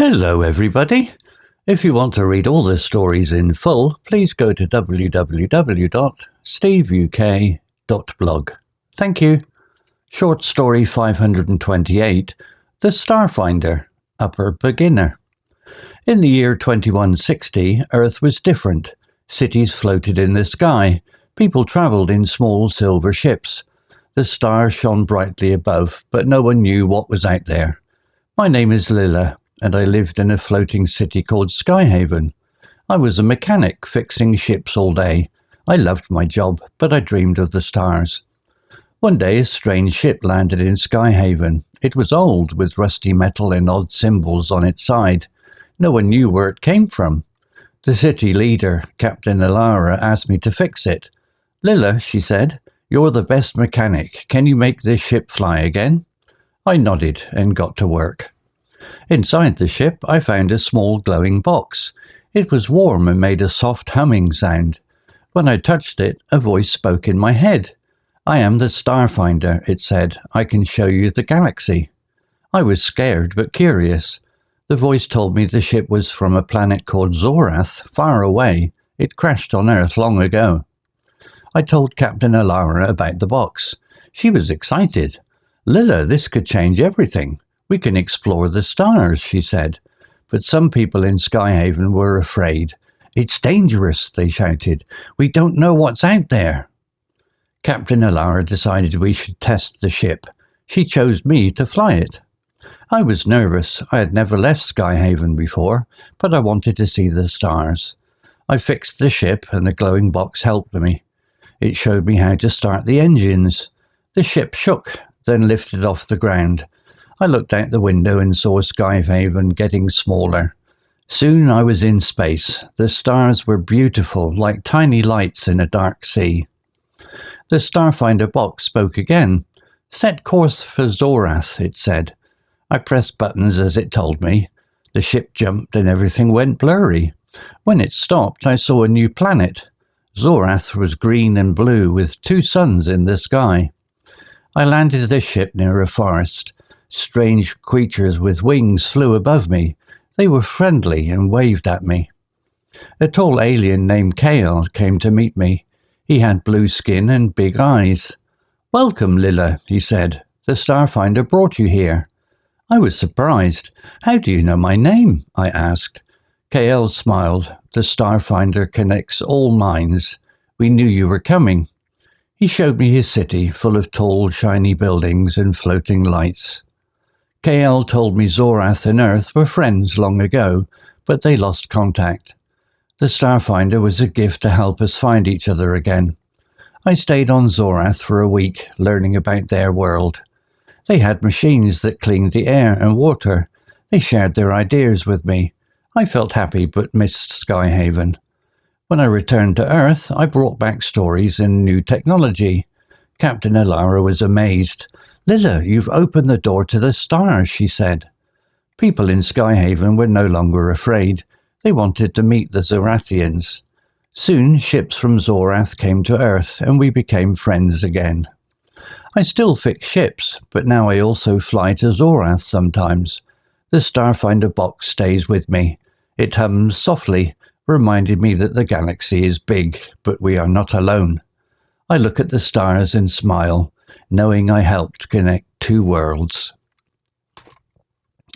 Hello everybody! If you want to read all the stories in full, please go to www.steveuk.blog. Thank you. Short story 528, The Starfinder, Upper Beginner. In the year 2160, Earth was different. Cities floated in the sky. People travelled in small silver ships. The stars shone brightly above, but no one knew what was out there. My name is Lila, and I lived in a floating city called Skyhaven. I was a mechanic fixing ships all day. I loved my job, but I dreamed of the stars. One day a strange ship landed in Skyhaven. It was old, with rusty metal and odd symbols on its side. No one knew where it came from. The city leader, Captain Elara, asked me to fix it. "Lila," she said, "you're the best mechanic. Can you make this ship fly again?" I nodded and got to work. Inside the ship, I found a small glowing box. It was warm and made a soft humming sound. When I touched it, a voice spoke in my head. "I am the Starfinder," it said. "I can show you the galaxy." I was scared but curious. The voice told me the ship was from a planet called Zorath, far away. It crashed on Earth long ago. I told Captain Elara about the box. She was excited. "Lila, this could change everything. We can explore the stars," she said. But some people in Skyhaven were afraid. "It's dangerous," they shouted. "We don't know what's out there." Captain Elara decided we should test the ship. She chose me to fly it. I was nervous. I had never left Skyhaven before, but I wanted to see the stars. I fixed the ship, and the glowing box helped me. It showed me how to start the engines. The ship shook, then lifted off the ground. I looked out the window and saw Skyhaven getting smaller. Soon I was in space. The stars were beautiful, like tiny lights in a dark sea. The Starfinder box spoke again. "Set course for Zorath," it said. I pressed buttons as it told me. The ship jumped and everything went blurry. When it stopped, I saw a new planet. Zorath was green and blue, with two suns in the sky. I landed the ship near a forest. Strange creatures with wings flew above me. They were friendly and waved at me. A tall alien named Kale came to meet me. He had blue skin and big eyes. "Welcome, Lila," he said. "The Starfinder brought you here." I was surprised. "How do you know my name?" I asked. Kale smiled. "The Starfinder connects all minds. We knew you were coming." He showed me his city, full of tall, shiny buildings and floating lights. Kale told me Zorath and Earth were friends long ago, but they lost contact. The Starfinder was a gift to help us find each other again. I stayed on Zorath for a week, learning about their world. They had machines that cleaned the air and water. They shared their ideas with me. I felt happy but missed Skyhaven. When I returned to Earth, I brought back stories and new technology. Captain Elara was amazed. "Lila, you've opened the door to the stars," she said. People in Skyhaven were no longer afraid. They wanted to meet the Zorathians. Soon ships from Zorath came to Earth, and we became friends again. I still fix ships, but now I also fly to Zorath sometimes. The Starfinder box stays with me. It hums softly, reminding me that the galaxy is big, but we are not alone. I look at the stars and smile, knowing I helped connect two worlds.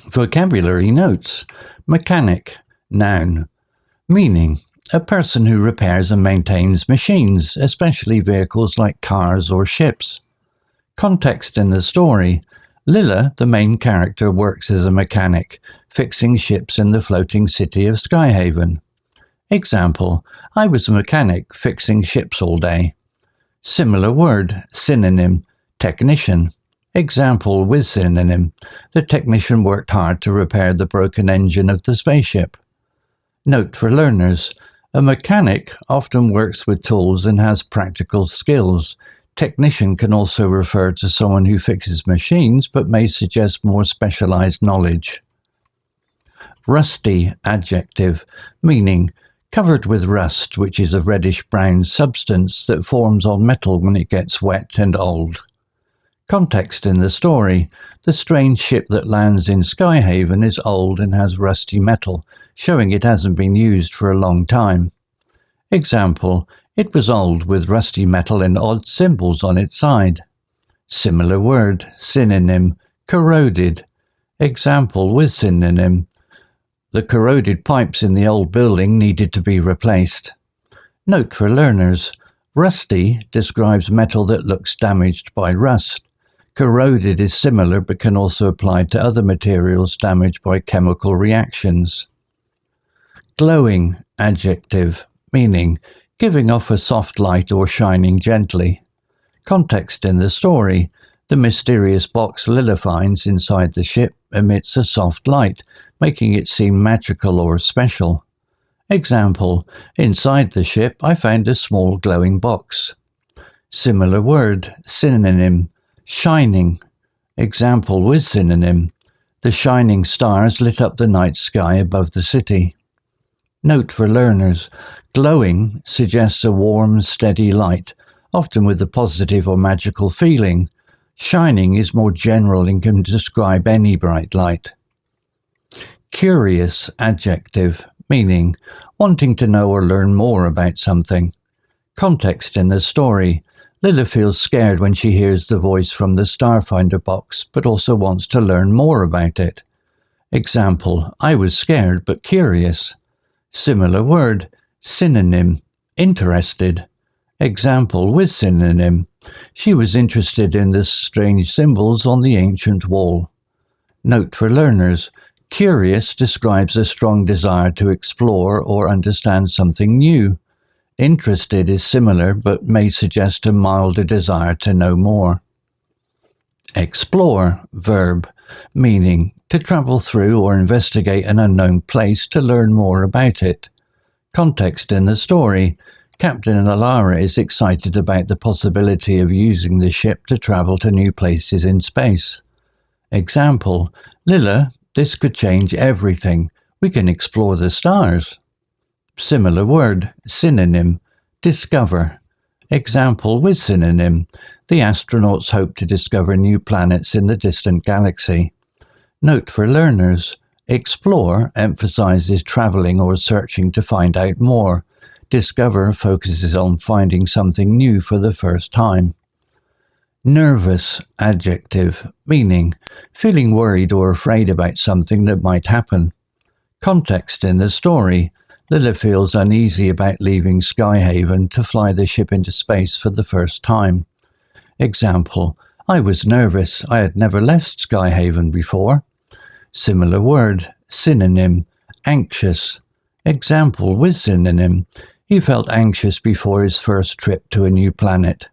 Vocabulary notes. Mechanic, noun. Meaning, a person who repairs and maintains machines, especially vehicles like cars or ships. Context in the story. Lila, the main character, works as a mechanic, fixing ships in the floating city of Skyhaven. Example, I was a mechanic fixing ships all day. Similar word, synonym, technician. Example with synonym, the technician worked hard to repair the broken engine of the spaceship. Note for learners, a mechanic often works with tools and has practical skills. Technician can also refer to someone who fixes machines but may suggest more specialized knowledge. Rusty, adjective, meaning covered with rust, which is a reddish-brown substance that forms on metal when it gets wet and old. Context in the story. The strange ship that lands in Skyhaven is old and has rusty metal, showing it hasn't been used for a long time. Example, it was old with rusty metal and odd symbols on its side. Similar word, synonym, corroded. Example with synonym. The corroded pipes in the old building needed to be replaced. Note for learners. Rusty describes metal that looks damaged by rust. Corroded is similar but can also apply to other materials damaged by chemical reactions. Glowing, adjective, meaning giving off a soft light or shining gently. Context in the story. The mysterious box Lila finds inside the ship emits a soft light, making it seem magical or special. Example, inside the ship I found a small glowing box. Similar word, synonym, shining. Example with synonym. The shining stars lit up the night sky above the city. Note for learners. Glowing suggests a warm, steady light, often with a positive or magical feeling. Shining is more general and can describe any bright light. Curious, adjective, meaning wanting to know or learn more about something. Context in the story. Lila feels scared when she hears the voice from the Starfinder box, but also wants to learn more about it. Example, I was scared but curious. Similar word, synonym, interested. Example with synonym. She was interested in the strange symbols on the ancient wall. Note for learners. Curious describes a strong desire to explore or understand something new. Interested is similar but may suggest a milder desire to know more. Explore, verb, meaning to travel through or investigate an unknown place to learn more about it. Context in the story. Captain Elara is excited about the possibility of using the ship to travel to new places in space. Example, Lila, this could change everything. We can explore the stars. Similar word, synonym, discover. Example with synonym. The astronauts hope to discover new planets in the distant galaxy. Note for learners. Explore emphasizes traveling or searching to find out more. Discover focuses on finding something new for the first time. Nervous, adjective, meaning feeling worried or afraid about something that might happen. Context in the story. Lila feels uneasy about leaving Skyhaven to fly the ship into space for the first time. Example, I was nervous. I had never left Skyhaven before. Similar word, synonym, anxious. Example with synonym. He felt anxious before his first trip to a new planet.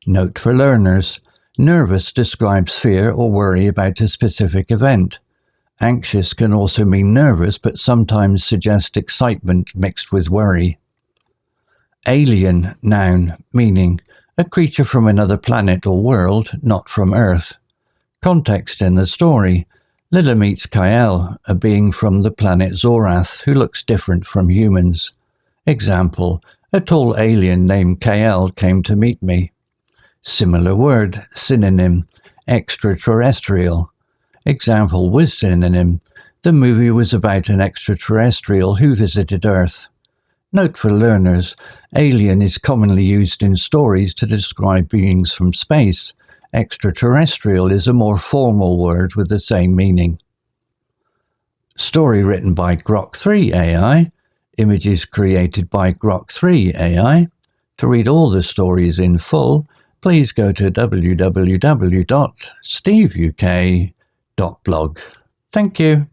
Note for learners. Nervous describes fear or worry about a specific event. Anxious can also mean nervous, but sometimes suggest excitement mixed with worry. Alien, noun, meaning a creature from another planet or world, not from Earth. Context in the story. Lila meets Kael, a being from the planet Zorath who looks different from humans. Example, a tall alien named Kael came to meet me. Similar word, synonym, extraterrestrial. Example with synonym. The movie was about an extraterrestrial who visited Earth. Note for learners, alien is commonly used in stories to describe beings from space. Extraterrestrial is a more formal word with the same meaning. Story written by Grok 3 AI. Images created by Grok 3 AI. To read all the stories in full, please go to www.steveuk.blog. Thank you.